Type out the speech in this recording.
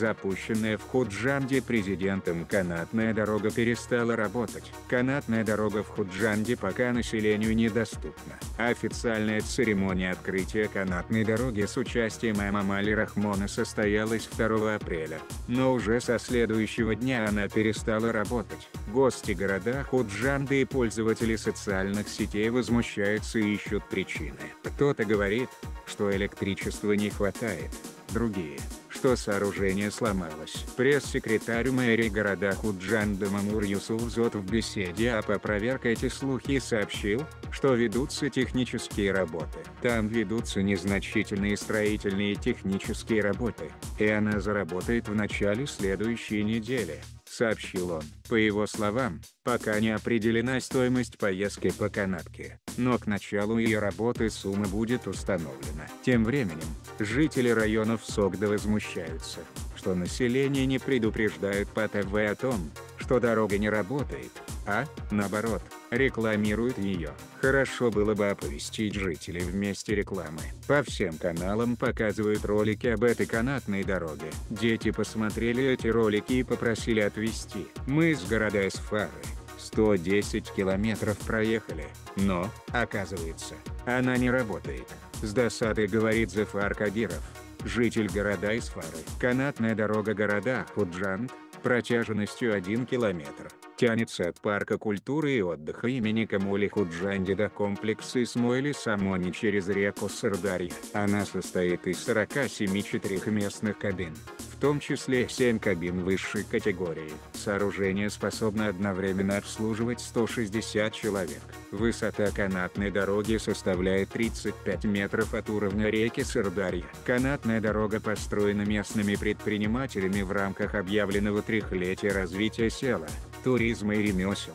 Запущенная в Худжанде президентом канатная дорога перестала работать. Канатная дорога в Худжанде пока населению недоступна. Официальная церемония открытия канатной дороги с участием Эмомали Рахмона состоялась 2 апреля, но уже со следующего дня она перестала работать. Гости города Худжанды и пользователи социальных сетей возмущаются и ищут причины. Кто-то говорит, что электричества не хватает, другие, что сооружение сломалось. Пресс-секретарь мэрии города Худжанда Мамур Юсуфзот в беседе опроверг эти слухи и сообщил, что ведутся технические работы. Там ведутся незначительные строительные технические работы, и она заработает в начале следующей недели, сообщил он. По его словам, пока не определена стоимость поездки по канатке, но к началу ее работы сумма будет установлена. Тем временем, жители районов Согда возмущаются, что население не предупреждают по ТВ о том, что дорога не работает, а, наоборот, рекламируют ее. Хорошо было бы оповестить жителей вместе рекламы. По всем каналам показывают ролики об этой канатной дороге. Дети посмотрели эти ролики и попросили отвезти. Мы с города Эсфары 110 километров проехали, но, оказывается, она не работает. С досадой говорит Зафар Кадиров, житель города Эсфары. Канатная дорога города Худжанд, протяженностью 1 километр, тянется от парка культуры и отдыха имени Камули Худжанди до комплекса Исмоили Самони через реку Сырдарья. Она состоит из 47 четырехместных кабин, в том числе 7 кабин высшей категории. Сооружение способно одновременно обслуживать 160 человек. Высота канатной дороги составляет 35 метров от уровня реки Сырдарья. Канатная дорога построена местными предпринимателями в рамках объявленного трехлетия развития села, туризма и ремесел.